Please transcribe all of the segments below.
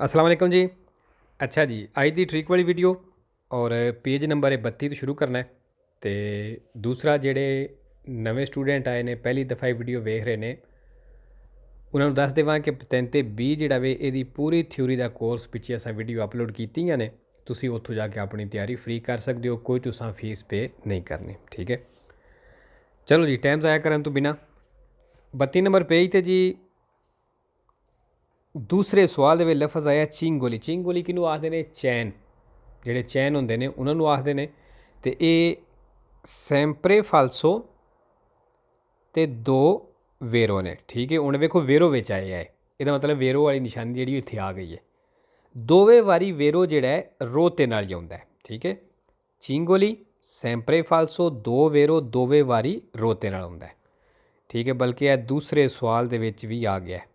अस्सलाम वालेकुम जी। अच्छा जी, अज दी ट्रिक वाली वीडियो और पेज नंबर 32 तो शुरू करना है। तो दूसरा जेडे नवे स्टूडेंट आए ने पहली दफ़ा वीडियो वेख रहे ने उन्होंने दस देवां कि 3 ते 20 जिहड़ा वे इहदी पूरी थ्योरी का कोर्स पिछे असां वीडियो अपलोड कीतियां ने। तुसीं उत्थों जाके अपनी तैयारी फ्री कर सकते हो, कोई तुसां फीस पे नहीं करनी। ठीक है, चलो जी, टाइम ज़ाया करन तो बिना 32 नंबर पेज ते जी दूसरे सवाल दे लफज आया चिंगोली। चिंगोली किनू आखते ने? चैन, जेडे चैन होंदे ने उन्होंने आखते ने। तो ये सैंपरे फालसो ते दो वेरो ने। ठीक है, हूँ वेखो वेरो विच आया है, इसका मतलब वेरो वाली निशानी जी इत्थे आ गई है। दोवे वारी वेरो जोड़ा है रोते नाल ही आउंदा है। ठीक है, चिंगोली सैंपरे फालसो दो वेरो दोवे वारी रोते नाल आउंदा है। ठीक है, बल्कि यह दूसरे सवाल दे विच भी आ गया है।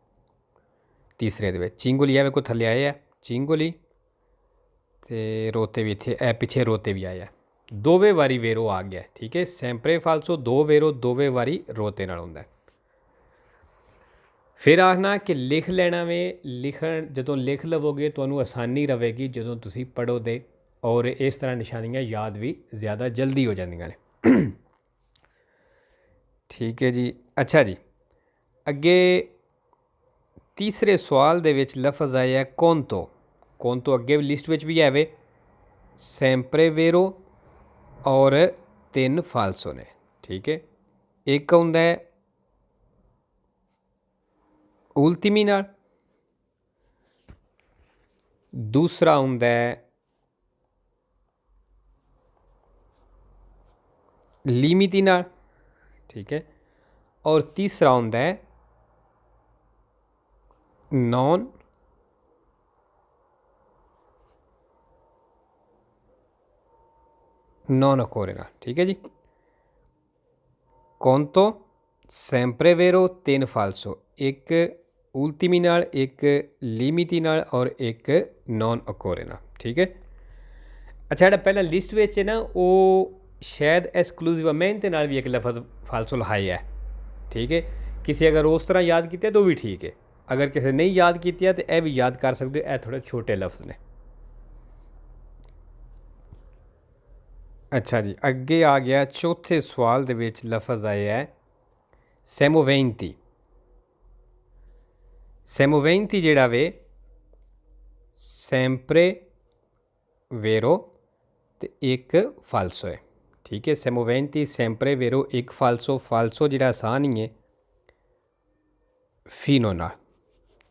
तीसरे दे विच चिंगोली है वेखो थल्ले आया है चिंगोली, तो रोते भी इतने पिछे रोते भी आया, दोवे वारी वेरो आ गया। ठीक है, सैंपरे फालसो दो वेरो दोवे वारी रोते नाल हुंदा है। फिर आखना कि लिख लेना वे, लिखण जदों लिख लवोगे तो आसानी रहेगी जदों तुसी पढ़ो दे, और इस तरह निशानियां याद भी ज़्यादा जल्दी हो जांदियां ने। ठीक है जी। अच्छा जी, अगे तीसरे सवाल दे विच लफज आया कोंतो। कोंतो अगे लिस्ट विच भी है वे, सैंपरे वेरो और 3 फालसो ने। ठीक है, एक हुंदा है उल्तिमी नाल, दूसरा हुंदा है लिमिती नाल। ठीक है, और तीसरा हुंदा है नॉन नॉन अकोरे नाल। ठीक है जी, कोंतो सैंपरे वेरो 3 फालसो, एक उल्तिमी नाल, एक लिमिती नाल और एक नॉन अकोरे नाल। ठीक है, अच्छा जेह्ड़ा पहला लिस्ट विच है ना वो शायद एक्सक्लूसिवमेंट नाल भी एक लफज फालसो लहाया है। ठीक है, किसी अगर उस तरह याद किया तो भी ठीक है, अगर किसी नहीं याद किया तो यह भी याद कर सकते हो, यह थोड़े छोटे लफ्ज ने। अच्छा जी, अगे आ गया चौथे सवाल दे विच लफज आया है सेमोवेंती। सेमोवेंती जेड़ा वे सैंपरे वेरो तो एक फालसो है। ठीक है, सेमोवेंती सैंपरे वेरो एक फालसो, फालसो जेड़ा आसान ही है फिनो नाल।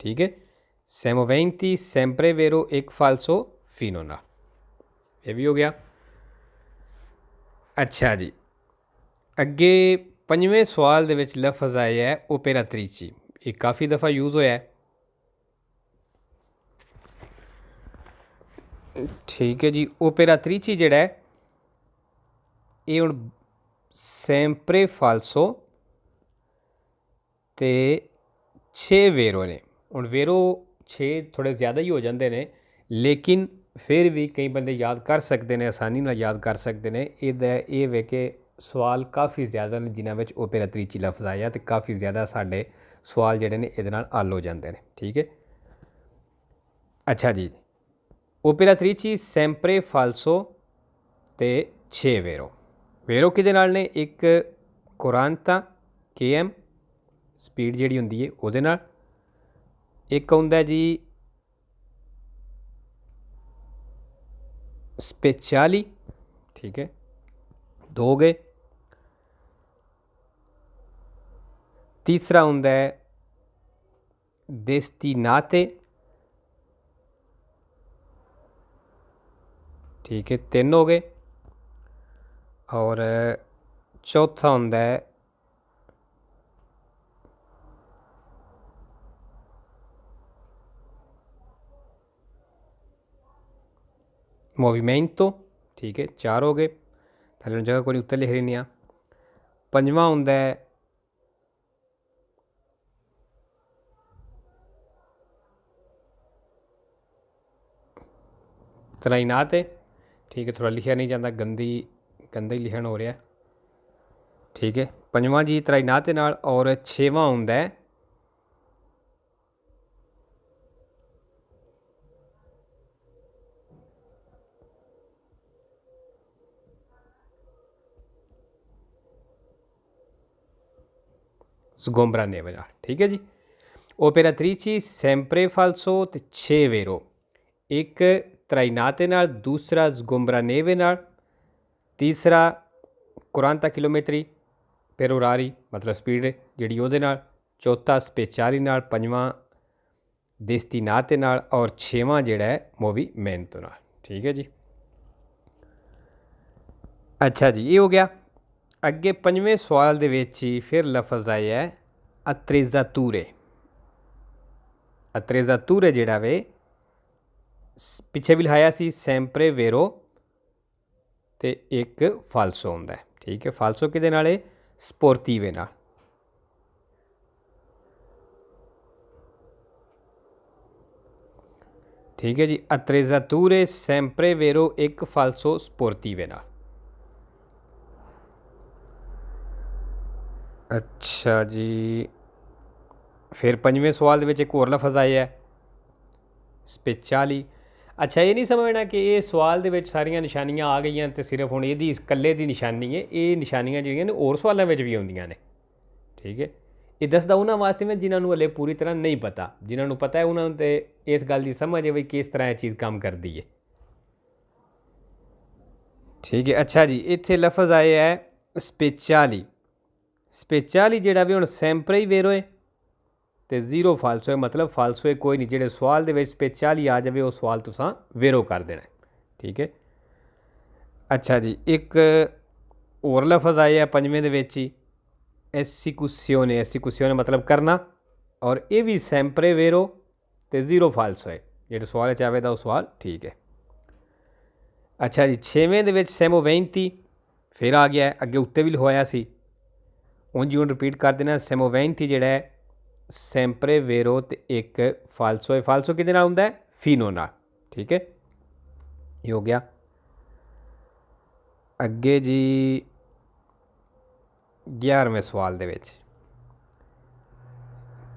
ठीक है, सेमोवेंती सैंपरे वेरो एक फालसो फिनो नाल, ये भी हो गया। अच्छा जी, अगे पंजवें सवाल दे विच लफज आया है ओपेरात्रीची। ये काफ़ी दफ़ा यूज़ होया है। ठीक है जी, ओपेरात्रीची जेड़ा है ये हुण सैंपरे फालसो ते 6 वेरो ने। हुण वेरो 6 थोड़े ज़्यादा ही हो जाते हैं, लेकिन फिर भी कई बंदे याद कर सकते हैं, आसानी नाल याद कर सकते हैं। ये वे के सवाल काफ़ी ज़्यादा ने जिन्हां विच ओपेरात्रीची लफ्ज़ आया, तो काफ़ी ज़्यादा साडे सवाल जिहड़े ने इहदे नाल हल हो जाते हैं। ठीक है, अच्छा जी, ओपेरात्रीची सैंपरे फालसो ते 6 वेरो। वेरो किहदे नाल ने? एक कोरांता KM स्पीड जिहड़ी हुंदी है उहदे नाल, एक हुंदा जी स्पेचाली। ठीक है, दो हो गए। तीसरा हुंदा है देस्तिनाते। ठीक है, 3 हो गए। और चौथा हुंदा है मोविमेंटो। ठीक है, 4 हो गए। थल्ले जगह कोई उत्तर लिख रही आ। पंजवा हुंदा है तनाइनाते। ठीक है, थोड़ा लिखा नहीं जाता, गंदा ही लिखण हो रहा है। ठीक है, पंजवा जी तनाइनाते नाल। और छेवां हुंदा है sgombra neve नाल। ठीक है जी। ओपेरा त्रीची sempre falso ते 6 vero, एक trainate नाल, दूसरा sgombra neve नाल, तीसरा 40 किलोमीटर per orari मतलब स्पीड जिहड़ी ਉਹਦੇ ਨਾਲ, चौथा speciali नाल, पंजवां destinate नाल और छेवां जिहड़ा है movimento नाल। ठीक है जी। अच्छा जी, ये हो गया। अगे पंजवें सवाल दे विच ही फिर लफज आया है अत्रेज़ातूरे। अत्रेज़ातूरे जिहड़ा वे पिछे भी लिखाया सी sempre vero ते एक फालसो हुंदा है। ठीक है, फालसो किहदे नाल है? स्पोर्टिवे नाल। ठीक है जी, अत्रेज़ातूरे sempre vero एक फालसो स्पोर्टिवे नाल। अच्छा जी, फिर पंजवें सवाल दे विच एक होर लफज आया है स्पेचाली। अच्छा, ये नहीं समझना कि ये सवाल दे विच सारियां निशानियां आ गई तो सिर्फ हुण इहदी कल्ले दी निशानी है। ये निशानियां जिहड़ियां ने होर सवालों में भी आउंदियां ने। ठीक है, ये दसदा उन्हां वास्ते में जिन्हां नूं हले पूरी तरह नहीं पता। जिन्हां नूं पता है उन्हां नूं ते इस गल की समझ है बई किस तरह ये चीज़ काम करती है। ठीक है, अच्छा जी, इत्थे लफज आया है स्पेचाली। स्पेचाली जिहड़ा भी हुण sempre ही वेरो है तो जीरो फालसो है, मतलब फालसो है कोई नहीं। जिहड़े सवाल दे विच स्पेचाली आ जाए वो सवाल तुसां वेरो कर देना है। ठीक है। अच्छा जी, एक होर लफज आया है पंजवें दे विच ही एसिकुसियोने। एसिकुसियोने मतलब करना, और ये भी sempre वेरो तो जीरो फालसो है। जिहड़े सवाल च आवेगा वो सवाल ठीक है। अच्छा जी, छेवें दे विच सेमोवेंती फिर आ गया है, अगे उत्ते भी लिखवाया सी, उंज हूँ रिपीट कर देना। सेमोवेंती जिहड़ा है sempre वेरो तो एक फालसो है। फालसो किहदे नाल हुंदा है? फिनो नाल। ठीक है, ये हो गया। अगे जी 11वें सवाल दे विच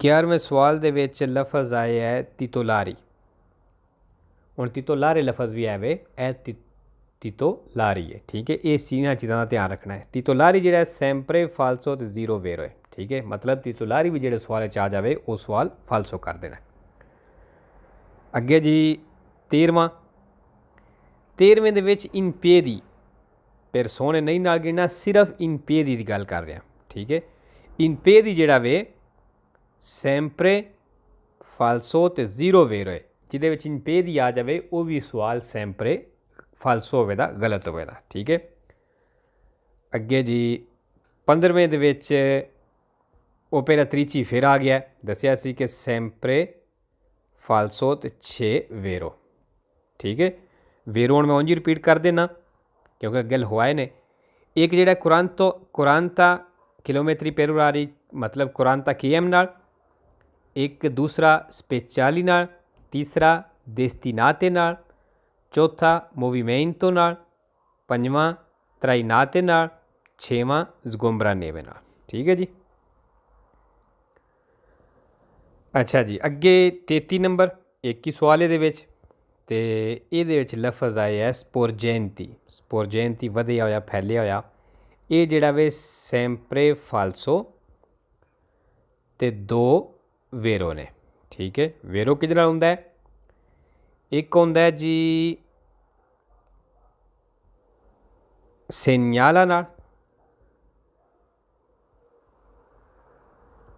11वें सवाल दे विच लफज आया है तितोलारी। हुण तितोलारे लफज भी आवे ए तितोलारी है। ठीक है, ये सीना चीज़ों का ध्यान रखना है। तितोलारी जिहड़ा sempre फालसो तो जीरो वेरो है। ठीक है, मतलब तितोलारी भी जिहड़े सवाल च आ जाए वो सवाल फालसो कर देना। अगे जी 13वें दे विच इनपेदी पेरसोने नहीं नाल गिनना, सिर्फ इनपेदी की गल कर रहे हैं। ठीक है, इनपेदी जिहड़ा वे sempre फालसो तो जीरो वेरो है। जिहदे विच इनपेदी आ जाए वो भी सवाल sempre फालसो होवेगा, गलत होवेगा। ठीक है, अगे जी 15वें दे विच ओपेरा त्रीची फिर आ गया। दसिया सी कि sempre फालसो तो 6 वेरो। ठीक है, वेरो हुण मैं उंज रिपीट कर देना क्योंकि अगे लखवाए ने। एक जिहड़ा कुरांता किलोमीटर पर ओरारी मतलब कुरांता km नाल, एक दूसरा स्पेचाली नाल, तीसरा destinate नाल, चौथा movimento नाल, पंजवां trainate नाल, छेवां sgombra neve नाल। ठीक है जी। अच्छा जी, अगे 33 नंबर एक ही सवाल ये तो ये लफज आया है स्पोरजेंती। स्पोरजेंती वधिया होया फैलिया होया। ये जिहड़ा वे sempre फालसो ते 2 वेरो ने। ठीक है, वेरो किहदे नाल हुंदा है? एक हुंदा है जी सेन्याला नाल।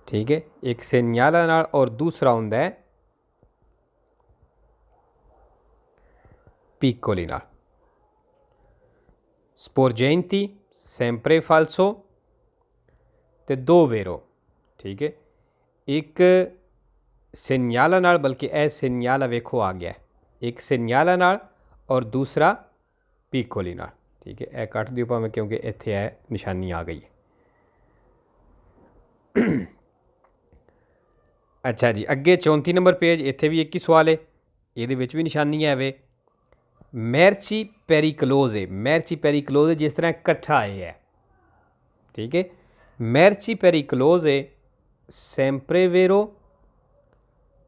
ठीक है, एक सेन्याला नाल और दूसरा हुंदा है पिकोली नाल। स्पोरजेंती sempre फालसो ते 2 वेरो। ठीक है, एक सेन्याला नाल, बल्कि ए सेन्याला वेखो आ गया है, एक सेन्याला नाल और दूसरा पिकोली नाल। ठीक है, ए कट दियो भावें क्योंकि इत्थे है निशानी आ गई है। अच्छा जी, अगे 34 नंबर पेज इत्थे भी एक ही सवाल है, ये भी निशानी है वे मैरची पेरिकलोज है। मैरची पेरिकलोज जिस तरह कट्ठा है। ठीक है, मैरची पेरिकलोज है sempre वेरो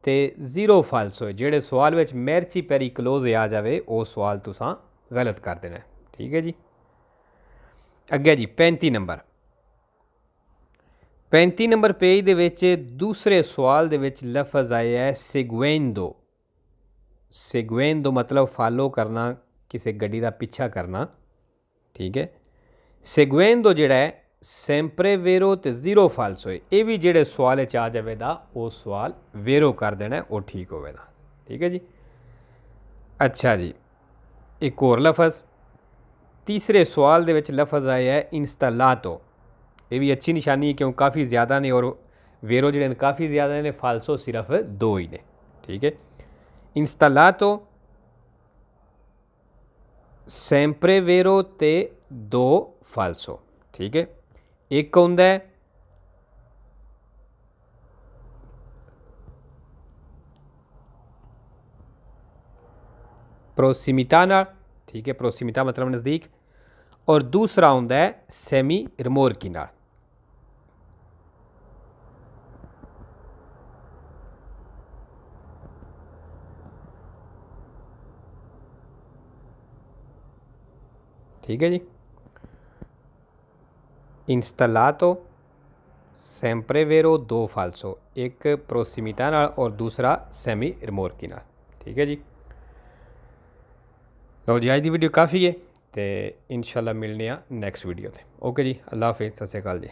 ते जीरो फालसो है। जिहड़े सवाल में मैरची पेरिकलोज आ जाए वो सवाल तुसां गलत कर देना। ठीक है जी। अगे जी 35 नंबर 35 ਨੰਬਰ ਪੇਜ ਦੇ ਵਿੱਚ ਦੂਸਰੇ ਸਵਾਲ ਦੇ ਵਿੱਚ ਲਫ਼ਜ਼ ਆਇਆ ਹੈ सेगुएंदो। सेगुएंदो मतलब फॉलो करना, किसी गड्डी का पीछा करना। ठीक है, सेगुएंदो जिहड़ा है सैंपरे वेरो तो जीरो फाल्सो है। ये भी जिहड़े सवाल आ जाएगा वो सवाल वेरो कर देना है, वो ठीक होगा। ठीक है जी। अच्छा जी, एक और लफज तीसरे सवाल दे विच लफज आया है इंस्टालातो। ये भी अच्छी निशानी है क्यों काफ़ी ज़्यादा ने और वेरो जिहड़े काफ़ी ज़्यादा ने, फाल्सो सिर्फ दो ही ने। ठीक है, इंस्टालातो सैंपरे वेरो ते दो फाल्सो। ठीक है, एक होंदा है प्रोसिमिटा नाल। ठीक है, प्रोसिमिटा मतलब नज़दीक, और दूसरा होंदा है सेमी रिमोरकी नाल। ठीक है जी, इंस्टालातो सैंपरे वेरो दो फाल्सो, एक प्रोसिमिटा नाल और दूसरा सेमी रिमोरकी नाल। ठीक है जी। लो जी, अज की वीडियो काफ़ी है तो इंशाल्लाह मिलने नैक्सट वीडियो से। ओके जी, अल्लाह हाफिज़, सत श्री अकाल जी।